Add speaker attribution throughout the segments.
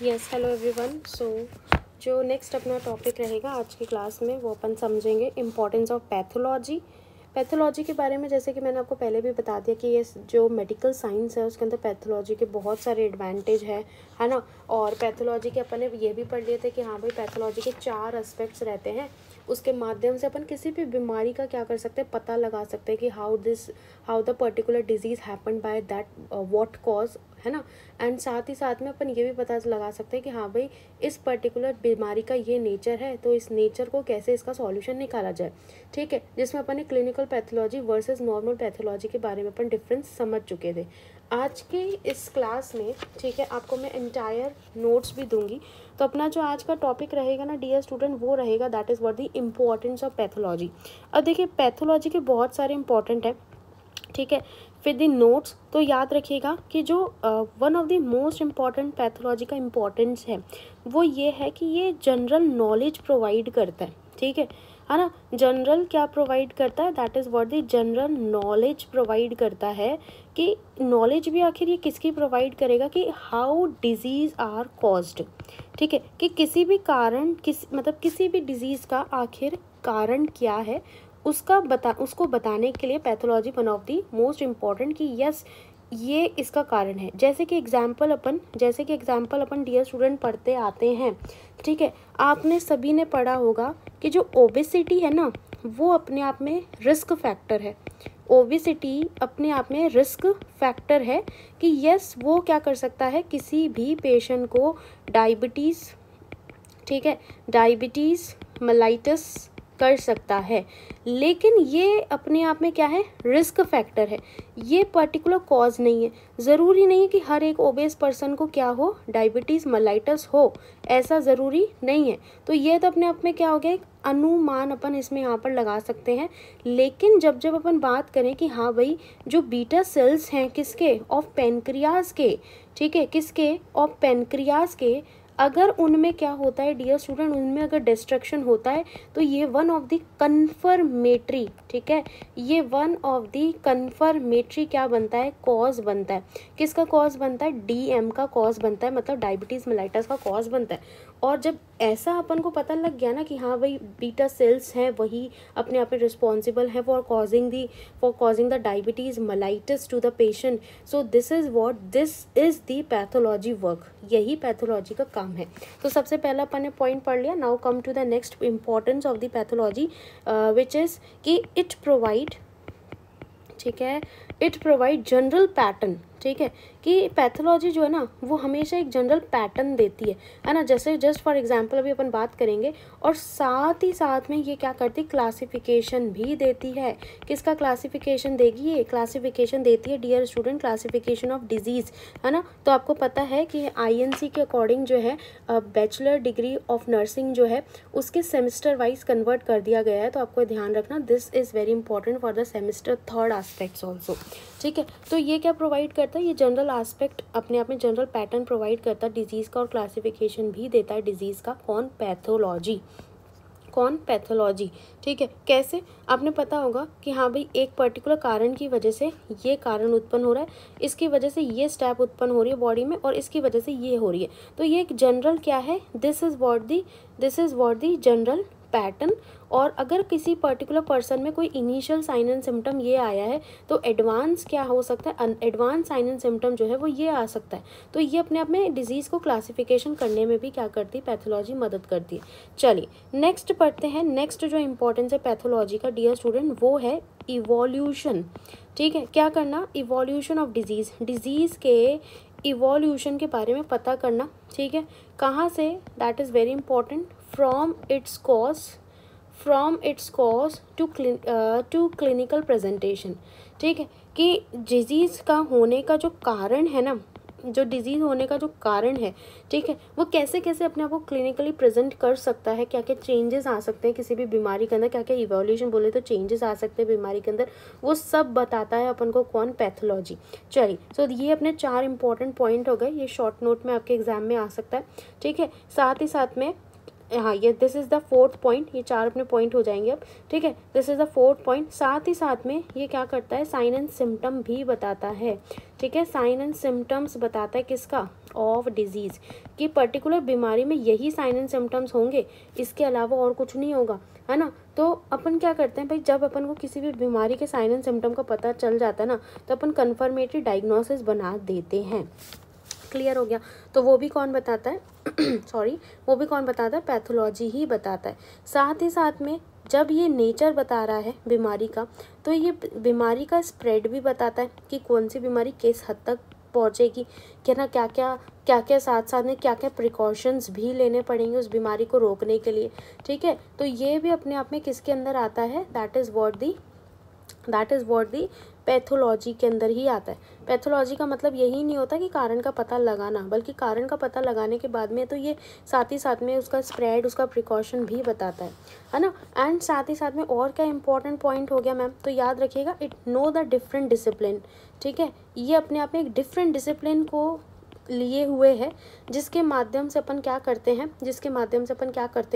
Speaker 1: Yes hello everyone. सो जो next अपना topic रहेगा आज की क्लास में वो अपन समझेंगे इम्पॉर्टेंस ऑफ पैथोलॉजी। पैथोलॉजी के बारे में जैसे कि मैंने आपको पहले भी बता दिया कि ये जो मेडिकल साइंस है उसके अंदर पैथोलॉजी के बहुत सारे एडवांटेज है ना। और पैथोलॉजी के अपन ने ये भी पढ़ लिए थे कि हाँ भाई पैथोलॉजी के 4 एस्पेक्ट्स रहते हैं। उसके माध्यम से अपन किसी भी बीमारी का क्या कर सकते हैं, पता लगा सकते हैं कि how the particular disease happen by that what cause, है ना। एंड साथ ही साथ में अपन ये भी पता लगा सकते हैं कि हाँ भाई इस पर्टिकुलर बीमारी का ये नेचर है तो इस नेचर को कैसे इसका सॉल्यूशन निकाला जाए, ठीक है। जिसमें अपन ने clinical pathology versus normal pathology के बारे में अपन डिफरेंस समझ चुके थे। आज के इस क्लास में, ठीक है, आपको मैं एंटायर नोट्स भी दूंगी। तो अपना जो आज का टॉपिक रहेगा ना डियर स्टूडेंट, वो रहेगा that is what the importance of pathology. अब देखिए पैथोलॉजी के बहुत सारे इंपॉर्टेंट है, ठीक है। फिर द नोट्स तो याद रखिएगा कि जो one of the most important pathology का इम्पोर्टेंस है वो ये है कि ये जनरल नॉलेज प्रोवाइड करता है, ठीक है ना। जनरल क्या प्रोवाइड करता है, that is what the general knowledge provide करता है। कि नॉलेज भी आखिर ये किसकी प्रोवाइड करेगा कि हाउ डिजीज़ आर कॉज्ड, ठीक है। कि किसी भी कारण किसी भी डिजीज़ का आखिर कारण क्या है उसको बताने के लिए pathology one of the most important कि यस ये इसका कारण है। जैसे कि एग्जाम्पल अपन डियर स्टूडेंट पढ़ते आते हैं, ठीक है। आपने सभी ने पढ़ा होगा कि जो ओबेसिटी है ना वो अपने आप में रिस्क फैक्टर है। ओबेसिटी अपने आप में रिस्क फैक्टर है कि यस वो क्या कर सकता है, किसी भी पेशेंट को डायबिटीज़, ठीक है, डायबिटीज़ मेलाइटस कर सकता है। लेकिन ये अपने आप में क्या है, रिस्क फैक्टर है, ये पर्टिकुलर कॉज नहीं है। ज़रूरी नहीं है कि हर एक ओबेस पर्सन को क्या हो, डायबिटीज़ मेलाइटस हो, ऐसा ज़रूरी नहीं है। तो ये तो अपने आप में क्या हो गया, एक अनुमान अपन इसमें यहाँ पर लगा सकते हैं। लेकिन जब अपन बात करें कि हाँ भाई जो बीटा सेल्स हैं किसके, ऑफ पेनक्रियाज के, ठीक है, किसके, ऑफ पेनक्रियाज के, अगर उनमें क्या होता है डियर स्टूडेंट, उनमें अगर डिस्ट्रक्शन होता है तो ये वन ऑफ द कन्फर्मेटरी, ठीक है, ये वन ऑफ द कन्फर्मेटरी क्या बनता है, कॉज बनता है। किसका कॉज बनता है, डीएम का कॉज बनता है, मतलब डायबिटीज़ मेलाइटस का कॉज बनता है। और जब ऐसा अपन को पता लग गया ना कि हाँ भाई बीटा सेल्स हैं वही अपने आप में रिस्पॉन्सिबल है for causing the diabetes mellitus to the patient, so this is the pathology work, यही पैथोलॉजी का काम है। तो सबसे पहला अपन ने पॉइंट पढ़ लिया। Now come to the next importance of the pathology which is कि इट प्रोवाइड, ठीक है, इट प्रोवाइड जनरल पैटर्न, ठीक है। कि पैथोलॉजी जो है ना वो हमेशा एक जनरल पैटर्न देती है ना। जैसे जस्ट फॉर एग्जांपल अभी अपन बात करेंगे। और साथ ही साथ में ये क्या करती है, क्लासिफिकेशन भी देती है। किसका क्लासिफिकेशन देगी, ये क्लासिफिकेशन देती है dear student, classification of disease, है ना। तो आपको पता है कि आईएनसी के अकॉर्डिंग जो है बैचलर डिग्री ऑफ नर्सिंग जो है उसके सेमेस्टर वाइज कन्वर्ट कर दिया गया है। तो आपको ध्यान रखना, this is very important for the semester third aspects also, ठीक है। तो ये क्या प्रोवाइड करता है, ये जनरल एस्पेक्ट अपने आप में जनरल पैटर्न प्रोवाइड करता है डिजीज़ का, और क्लासिफिकेशन भी देता है डिजीज़ का। कौन, पैथोलॉजी, ठीक है। कैसे, आपने पता होगा कि हाँ भाई एक पर्टिकुलर कारण की वजह से ये कारण उत्पन्न हो रहा है, इसकी वजह से ये स्टेप उत्पन्न हो रही है बॉडी में, और इसकी वजह से ये हो रही है। तो ये एक जनरल क्या है, this is what the general pattern. और अगर किसी पर्टिकुलर पर्सन में कोई इनिशियल साइन एंड सिम्टम ये आया है तो एडवांस क्या हो सकता है, एडवांस साइन एंड सिम्टम जो है वो ये आ सकता है। तो ये अपने आप में डिजीज़ को क्लासिफिकेशन करने में भी क्या करती है, पैथोलॉजी मदद करती है। चलिए नेक्स्ट पढ़ते हैं। नेक्स्ट जो इंपॉर्टेंस है पैथोलॉजी का डियर स्टूडेंट वो है इवोल्यूशन, ठीक है। क्या करना, इवोल्यूशन ऑफ डिजीज़ के इवोल्यूशन के बारे में पता करना, ठीक है। कहाँ से, that is very important, from its cause to clinical presentation, ठीक है। कि डिजीज़ का होने का जो कारण है ना, जो डिजीज़ होने का जो कारण है, ठीक है, वो कैसे कैसे अपने आप को क्लिनिकली प्रेजेंट कर सकता है, क्या क्या चेंजेस आ सकते हैं किसी भी बीमारी के अंदर, क्या क्या इवोल्यूशन बोले तो चेंजेस आ सकते हैं बीमारी के अंदर, वो सब बताता है अपन को कौन, पैथोलॉजी। चलिए सो ये अपने 4 इंपॉर्टेंट पॉइंट हो गए, ये शॉर्ट नोट में आपके एग्जाम में आ सकता है, ठीक है। साथ ही साथ में हाँ ये this is the 4th point, ये 4 अपने पॉइंट हो जाएंगे अब, ठीक है। This is the 4th point. साथ ही साथ में ये क्या करता है, साइन एंड सिम्टम भी बताता है, ठीक है। साइन एंड सिम्टम्स बताता है किसका, ऑफ डिजीज़, कि पर्टिकुलर बीमारी में यही साइन एंड सिम्टम्स होंगे, इसके अलावा और कुछ नहीं होगा, है ना। तो अपन क्या करते हैं भाई, जब अपन को किसी भी बीमारी के साइन एंड सिम्टम का पता चल जाता है ना, तो अपन कन्फर्मेटरी डायग्नोसिस बना देते हैं। क्लियर हो गया। तो वो भी कौन बताता है सॉरी, वो भी कौन बताता है, पैथोलॉजी ही बताता है। साथ ही साथ में जब ये नेचर बता रहा है बीमारी का, तो ये बीमारी का स्प्रेड भी बताता है कि कौन सी बीमारी किस हद तक पहुँचेगी, क्या ना क्या क्या साथ साथ में क्या क्या प्रिकॉशंस भी लेने पड़ेंगे उस बीमारी को रोकने के लिए। ठीक है, तो ये भी अपने आप में किसके अंदर आता है, that is what the pathology के अंदर ही आता है। पैथोलॉजी का मतलब यही नहीं होता कि कारण का पता लगाना, बल्कि कारण का पता लगाने के बाद में तो ये साथ ही साथ में उसका स्प्रेड, उसका प्रिकॉशन भी बताता है ना। एंड साथ ही साथ में और क्या इंपॉर्टेंट पॉइंट हो गया मैम, तो याद रखिएगा, it know the different discipline. ठीक है, ये अपने आप में एक डिफरेंट डिसिप्लिन को लिए हुए है, जिसके माध्यम से अपन क्या करते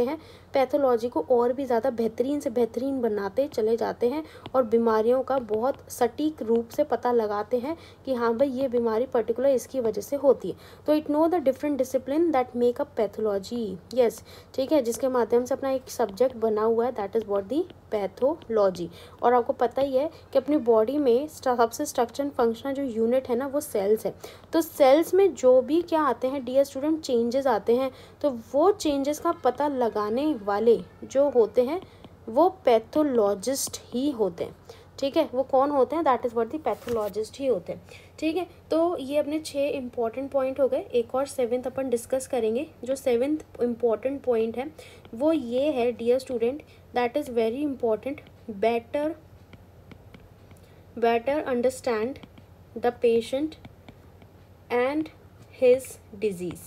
Speaker 1: हैं, पैथोलॉजी को और भी ज़्यादा बेहतरीन से बेहतरीन बनाते चले जाते हैं और बीमारियों का बहुत सटीक रूप से पता लगाते हैं कि हाँ भाई ये बीमारी पर्टिकुलर इसकी वजह से होती है। तो it know the different discipline that make up pathology, yes. ठीक है, जिसके माध्यम से अपना एक सब्जेक्ट बना हुआ है, that is what the pathology. और आपको पता ही है कि अपनी बॉडी में सबसे स्ट्रक्चर एंड फंक्शनल जो यूनिट है ना, वो सेल्स है। तो सेल्स में जो भी क्या आते हैं डियर स्टूडेंट, चेंजेस आते हैं, तो वो चेंजेस का पता लगाने वाले जो होते हैं वो पैथोलॉजिस्ट ही होते हैं। ठीक है, वो कौन होते हैं, that is what the pathologist ही होते हैं। ठीक है, तो ये अपने 6 इंपॉर्टेंट पॉइंट हो गए। एक और 7th अपन डिस्कस करेंगे। जो 7th इम्पॉर्टेंट पॉइंट है वो ये है dear student, that is very important, better understand the patient and his disease।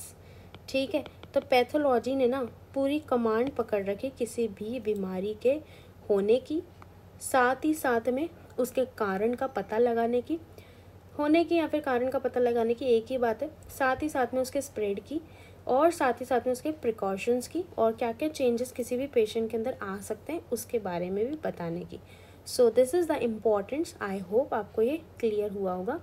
Speaker 1: ठीक है, तो पैथोलॉजी ने ना पूरी कमांड पकड़ रखी किसी भी बीमारी के होने की, साथ ही साथ में उसके कारण का पता लगाने की, होने की या फिर कारण का पता लगाने की एक ही बात है, साथ ही साथ में उसके स्प्रेड की, और साथ ही साथ में उसके प्रिकॉशंस की, और क्या क्या चेंजेस किसी भी पेशेंट के अंदर आ सकते हैं उसके बारे में भी बताने की। सो this is the importance. I hope आपको ये क्लियर हुआ होगा।